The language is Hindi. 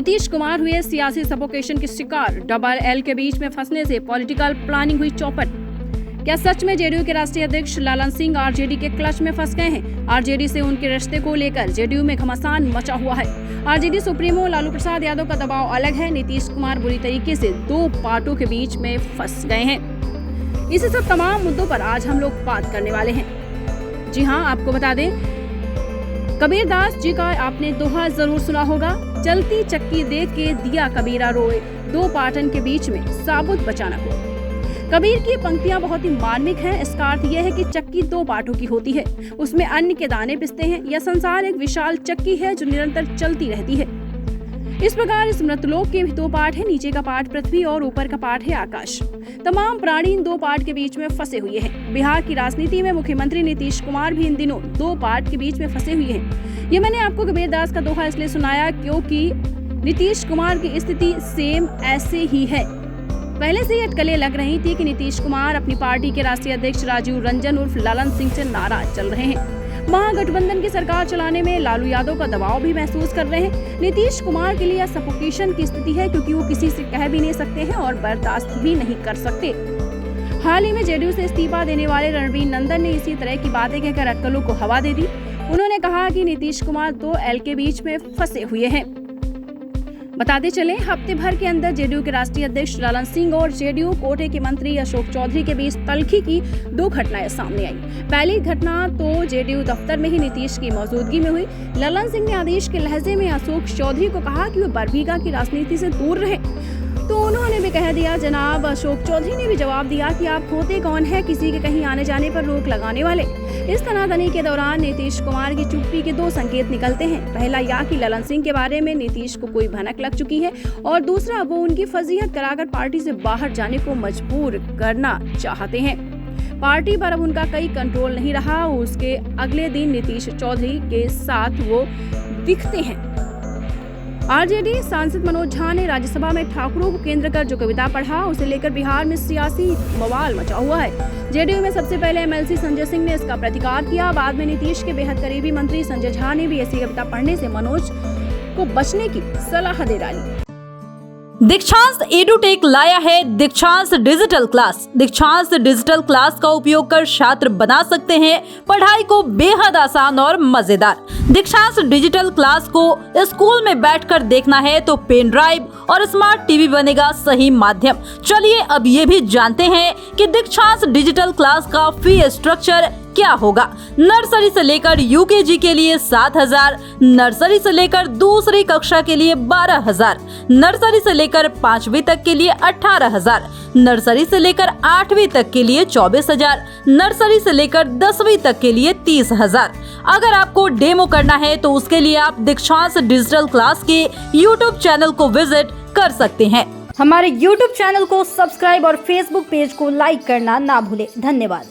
नीतीश कुमार हुए सियासी सफोकेशन के शिकार, डबल एल के बीच में फंसने से पॉलिटिकल प्लानिंग हुई चौपट। क्या सच में जेडीयू के राष्ट्रीय अध्यक्ष ललन सिंह आरजेडी के क्लच में फंस गए हैं? आरजेडी से उनके रिश्ते को लेकर जेडीयू में घमासान मचा हुआ है। आरजेडी सुप्रीमो लालू प्रसाद यादव का दबाव अलग है। नीतीश कुमार बुरी तरीके से दो पार्टों के बीच में फंस गए हैं। इसी सब तमाम मुद्दों पर आज हम लोग बात करने वाले हैं। जी हाँ, आपको बता दें, कबीर दास जी का आपने दोहा जरूर सुना होगा, चलती चक्की देख के दिया कबीरा रोए, दो पाटन के बीच में साबुत बचाना को। कबीर की पंक्तियां बहुत ही मार्मिक हैं। इसका अर्थ यह है कि चक्की दो पार्टों की होती है, उसमें अन्न के दाने पिसते हैं। यह संसार एक विशाल चक्की है जो निरंतर चलती रहती है। इस प्रकार इस मृतलोक के दो पार्ट है, नीचे का पार्ट पृथ्वी और ऊपर का पार्ट है आकाश। तमाम प्राणी इन दो पार्ट के बीच में फंसे हुए हैं। बिहार की राजनीति में मुख्यमंत्री नीतीश कुमार भी इन दिनों दो पार्ट के बीच में फंसे हुए हैं। ये मैंने आपको कबीर दास का दोहा इसलिए सुनाया क्योंकि नीतीश कुमार की स्थिति सेम ऐसे ही है। पहले से ही अटकलें लग रही थी कि नीतीश कुमार अपनी पार्टी के राष्ट्रीय अध्यक्ष राजीव रंजन उर्फ ललन सिंह से नाराज चल रहे हैं। महागठबंधन की सरकार चलाने में लालू यादव का दबाव भी महसूस कर रहे हैं। नीतीश कुमार के लिए सफोकेशन की स्थिति है क्योंकि वो किसी से कह भी नहीं सकते हैं और बर्दाश्त भी नहीं कर सकते। हाल ही में जेडीयू से इस्तीफा देने वाले रणवीर नंदन ने इसी तरह की बातें कहकर अटकलों को हवा दे दी। उन्होंने कहा कि नीतीश कुमार दो एल के बीच में फंसे हुए हैं। बताते चले, हफ्ते भर के अंदर जेडीयू के राष्ट्रीय अध्यक्ष ललन सिंह और जेडीयू कोटे के मंत्री अशोक चौधरी के बीच तल्खी की दो घटनाएं सामने आई। पहली घटना तो जेडीयू दफ्तर में ही नीतीश की मौजूदगी में हुई। ललन सिंह ने आदेश के लहजे में अशोक चौधरी को कहा कि वे बरबीघा की राजनीति से दूर रहे, तो उन्होंने भी कह दिया। जनाब अशोक चौधरी ने भी जवाब दिया कि आप होते कौन है किसी के कहीं आने जाने पर रोक लगाने वाले। इस तनातनी के दौरान नीतीश कुमार की चुप्पी के दो संकेत निकलते हैं। पहला यह कि ललन सिंह के बारे में नीतीश को कोई भनक लग चुकी है और दूसरा वो उनकी फजीहत कराकर पार्टी से बाहर जाने को मजबूर करना चाहते हैं। पार्टी पर अब उनका कोई कंट्रोल नहीं रहा। उसके अगले दिन नीतीश चौधरी के साथ वो दिखते हैं। आरजेडी सांसद मनोज झा ने राज्यसभा में ठाकुरों को केंद्र कर जो कविता पढ़ा, उसे लेकर बिहार में सियासी बवाल मचा हुआ है। जेडीयू में सबसे पहले एमएलसी संजय सिंह ने इसका प्रतिकार किया। बाद में नीतीश के बेहद करीबी मंत्री संजय झा ने भी ऐसी कविता पढ़ने से मनोज को बचने की सलाह दे डाली। दीक्षांत एडुटेक लाया है दीक्षांत डिजिटल क्लास। दीक्षांत डिजिटल क्लास का उपयोग कर छात्र बना सकते हैं पढ़ाई को बेहद आसान और मजेदार। दीक्षांत डिजिटल क्लास को स्कूल में बैठकर देखना है तो पेन ड्राइव और स्मार्ट टीवी बनेगा सही माध्यम। चलिए अब ये भी जानते हैं कि दीक्षांत डिजिटल क्लास का फी स्ट्रक्चर क्या होगा। नर्सरी से लेकर यूकेजी के लिए 7,000, नर्सरी से लेकर दूसरी कक्षा के लिए 12,000, नर्सरी से लेकर 5वीं तक के लिए 18,000, नर्सरी से लेकर 8वीं तक के लिए 24,000, नर्सरी से लेकर 10वीं तक के लिए 30,000। अगर आपको डेमो करना है तो उसके लिए आप दीक्षांत डिजिटल क्लास के यूट्यूब चैनल को विजिट कर सकते हैं। हमारे यूट्यूब चैनल को सब्सक्राइब और फेसबुक पेज को लाइक करना ना भूले। धन्यवाद।